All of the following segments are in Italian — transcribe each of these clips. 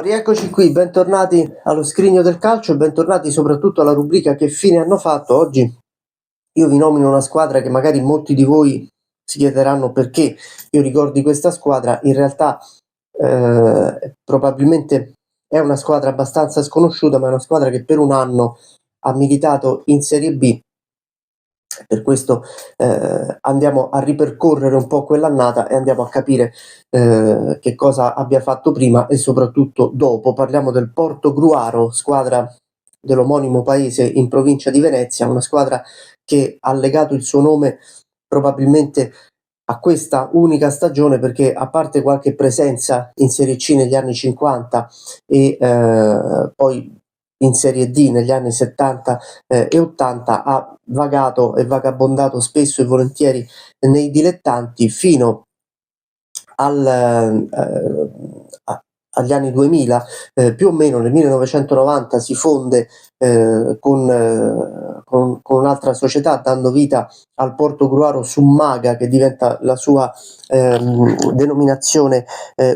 Rieccoci qui, bentornati allo Scrigno del Calcio e bentornati soprattutto alla rubrica Che fine hanno fatto. Oggi io vi nomino una squadra che magari molti di voi si chiederanno perché io ricordi questa squadra. In realtà probabilmente è una squadra abbastanza sconosciuta, ma è una squadra che per un anno ha militato in Serie B. Per questo andiamo a ripercorrere un po' quell'annata e andiamo a capire che cosa abbia fatto prima e soprattutto dopo. Parliamo del Portogruaro, squadra dell'omonimo paese in provincia di Venezia, una squadra che ha legato il suo nome probabilmente a questa unica stagione, perché a parte qualche presenza in Serie C negli anni 50 e poi in Serie D negli anni 70 e 80, ha vagato e vagabondato spesso e volentieri nei dilettanti fino agli anni 2000, più o meno nel 1990 si fonde con un'altra società, dando vita al Portogruaro Summaga, che diventa la sua denominazione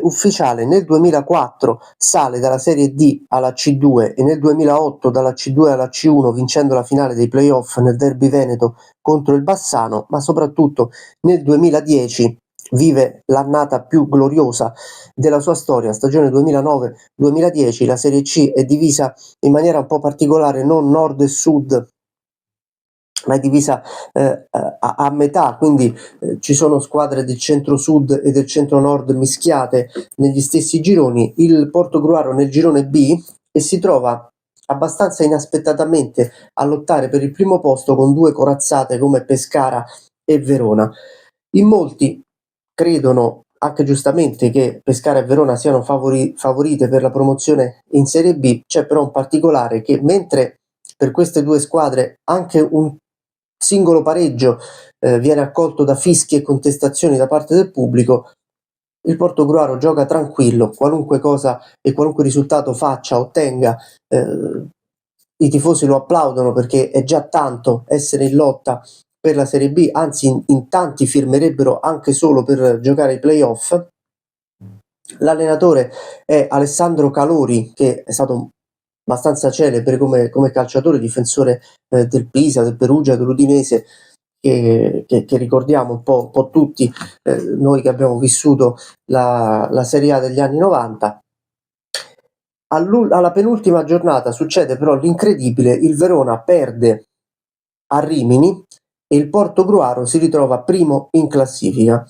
ufficiale. Nel 2004 sale dalla Serie D alla C2 e nel 2008 dalla C2 alla C1, vincendo la finale dei playoff nel derby veneto contro il Bassano, ma soprattutto nel 2010 vive l'annata più gloriosa della sua storia, stagione 2009-2010. La Serie C è divisa in maniera un po' particolare, non nord e sud, ma è divisa a metà, quindi ci sono squadre del centro-sud e del centro-nord mischiate negli stessi gironi. Il Portogruaro nel girone B e si trova abbastanza inaspettatamente a lottare per il primo posto con due corazzate come Pescara e Verona. In molti credono, anche giustamente, che Pescara e Verona siano favorite per la promozione in Serie B. C'è però un particolare, che mentre per queste due squadre anche un singolo pareggio viene accolto da fischi e contestazioni da parte del pubblico, il Portogruaro gioca tranquillo, qualunque cosa e qualunque risultato faccia, ottenga, i tifosi lo applaudono, perché è già tanto essere in lotta per la Serie B, anzi in tanti firmerebbero anche solo per giocare ai playoff. L'allenatore è Alessandro Calori, che è stato abbastanza celebre come calciatore, difensore del Pisa, del Perugia, dell'Udinese, che ricordiamo un po' tutti noi che abbiamo vissuto la Serie A degli anni 90. Alla penultima giornata succede però l'incredibile: il Verona perde a Rimini e il Portogruaro si ritrova primo in classifica.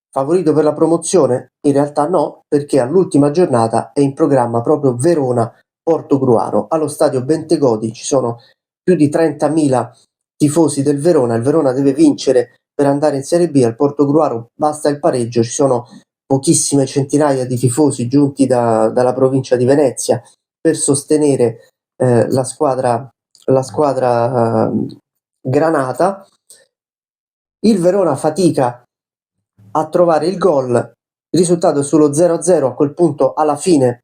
Favorito per la promozione? In realtà no, perché all'ultima giornata è in programma proprio Verona-Portogruaro. Allo stadio Bentegodi ci sono più di 30.000 tifosi del Verona. Il Verona deve vincere per andare in Serie B, al Portogruaro basta il pareggio. Ci sono pochissime centinaia di tifosi giunti dalla provincia di Venezia per sostenere la squadra granata. Il Verona fatica a trovare il gol, il risultato è sullo 0-0. A quel punto, alla fine,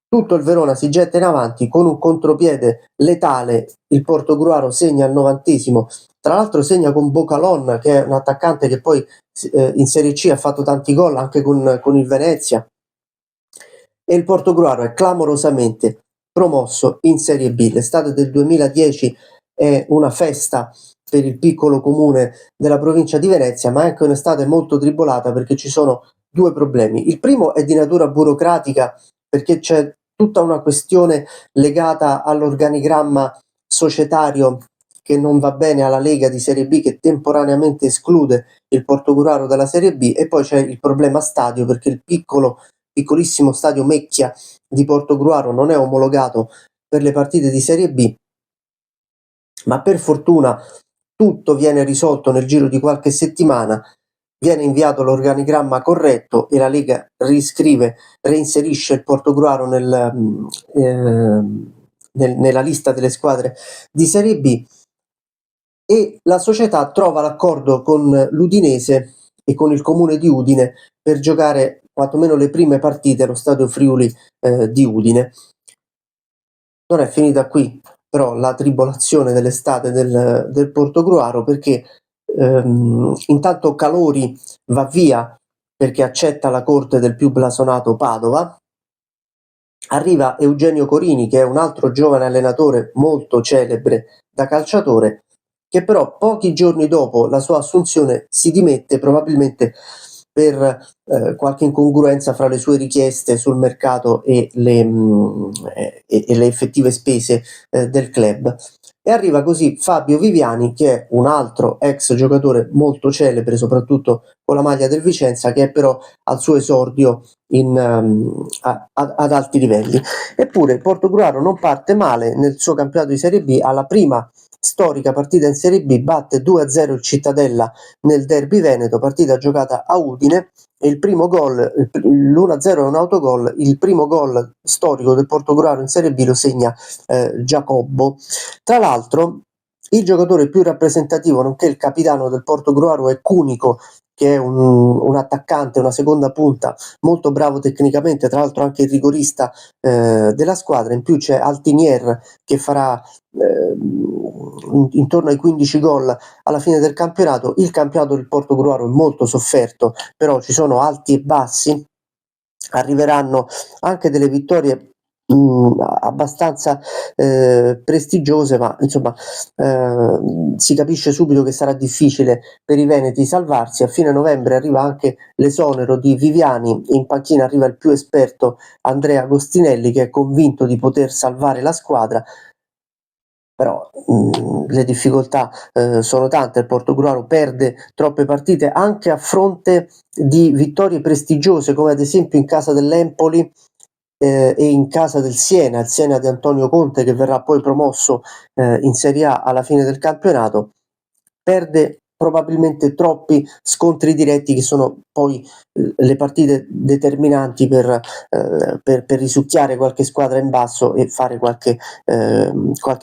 tutto il Verona si getta in avanti con un contropiede letale. Il Portogruaro segna al 90°, tra l'altro segna con Bocalon, che è un attaccante che poi in Serie C ha fatto tanti gol anche con il Venezia, e il Portogruaro è clamorosamente promosso in Serie B. L'estate del 2010 è una festa per il piccolo comune della provincia di Venezia, ma è anche un'estate molto tribolata, perché ci sono due problemi. Il primo è di natura burocratica, perché c'è tutta una questione legata all'organigramma societario che non va bene alla Lega di Serie B, che temporaneamente esclude il Portogruaro dalla Serie B, e poi c'è il problema stadio, perché il piccolissimo stadio Mecchia di Portogruaro non è omologato per le partite di Serie B, ma per fortuna tutto viene risolto nel giro di qualche settimana. Viene inviato l'organigramma corretto e la Lega reinserisce il Portogruaro nella lista delle squadre di Serie B, e la società trova l'accordo con l'Udinese e con il comune di Udine per giocare quantomeno le prime partite allo stadio Friuli di Udine. Non è finita qui però la tribolazione dell'estate del Portogruaro, perché intanto Calori va via perché accetta la corte del più blasonato Padova, arriva Eugenio Corini, che è un altro giovane allenatore molto celebre da calciatore, che però pochi giorni dopo la sua assunzione si dimette, probabilmente per qualche incongruenza fra le sue richieste sul mercato e le effettive spese del club. E arriva così Fabio Viviani, che è un altro ex giocatore molto celebre, soprattutto con la maglia del Vicenza, che è però al suo esordio ad alti livelli. Eppure il Portogruaro non parte male nel suo campionato di Serie B. Alla prima storica partita in Serie B batte 2-0 il Cittadella nel derby veneto, partita giocata a Udine, e il primo gol, l'1-0 è un autogol, il primo gol storico del Portogruaro in Serie B lo segna Giacobbo. Tra l'altro il giocatore più rappresentativo, nonché il capitano del Portogruaro, è Cunico, che è un attaccante, una seconda punta molto bravo tecnicamente, tra l'altro anche il rigorista della squadra. In più c'è Altinier, che farà intorno ai 15 gol alla fine del campionato. Il campionato del Portogruaro è molto sofferto, però ci sono alti e bassi, arriveranno anche delle vittorie abbastanza prestigiose, ma insomma si capisce subito che sarà difficile per i veneti salvarsi. A fine novembre arriva anche l'esonero di Viviani, in panchina arriva il più esperto Andrea Agostinelli, che è convinto di poter salvare la squadra. Però le difficoltà sono tante, il Portogruaro perde troppe partite anche a fronte di vittorie prestigiose, come ad esempio in casa dell'Empoli e in casa del Siena, il Siena di Antonio Conte, che verrà poi promosso in Serie A alla fine del campionato. Perde probabilmente troppi scontri diretti, che sono poi le partite determinanti per risucchiare qualche squadra in basso e fare qualche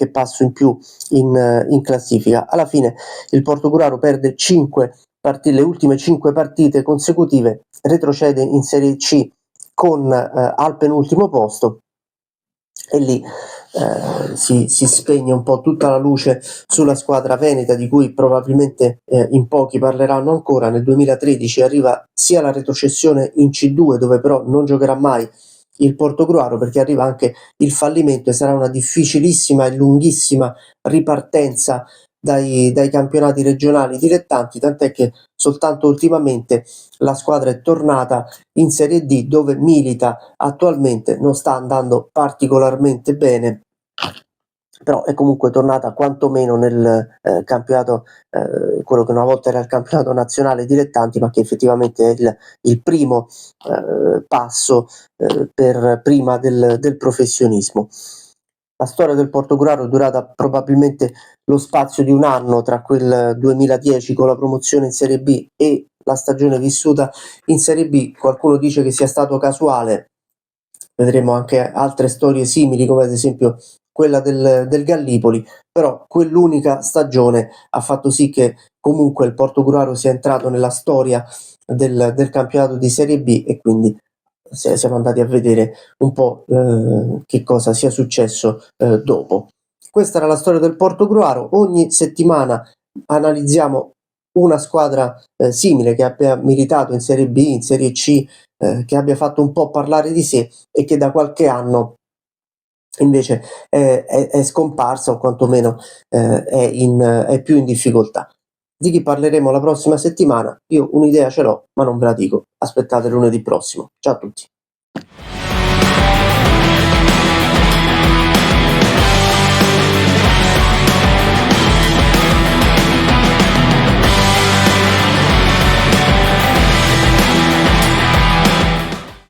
passo in più in classifica. Alla fine il Portogruaro perde le ultime 5 partite consecutive, retrocede in Serie C con al penultimo posto, e lì si spegne un po' tutta la luce sulla squadra veneta, di cui probabilmente in pochi parleranno ancora. Nel 2013 arriva sia la retrocessione in C2, dove però non giocherà mai il Portogruaro, perché arriva anche il fallimento e sarà una difficilissima e lunghissima ripartenza dai campionati regionali dilettanti, tant'è che soltanto ultimamente la squadra è tornata in Serie D, dove milita attualmente. Non sta andando particolarmente bene, però è comunque tornata quantomeno nel campionato, quello che una volta era il campionato nazionale dilettanti, ma che effettivamente è il primo passo per prima del professionismo. La storia del Portogruaro è durata probabilmente lo spazio di un anno, tra quel 2010 con la promozione in Serie B e la stagione vissuta in Serie B. Qualcuno dice che sia stato casuale, vedremo anche altre storie simili, come ad esempio quella del Gallipoli, però quell'unica stagione ha fatto sì che comunque il Portogruaro sia entrato nella storia del campionato di Serie B, e quindi siamo andati a vedere un po' che cosa sia successo dopo. Questa era la storia del Portogruaro. Ogni settimana analizziamo una squadra simile, che abbia militato in Serie B, in Serie C, che abbia fatto un po' parlare di sé e che da qualche anno invece è scomparsa, o quantomeno è più in difficoltà. Di chi parleremo la prossima settimana? Io un'idea ce l'ho, ma non ve la dico. Aspettate lunedì prossimo. Ciao a tutti.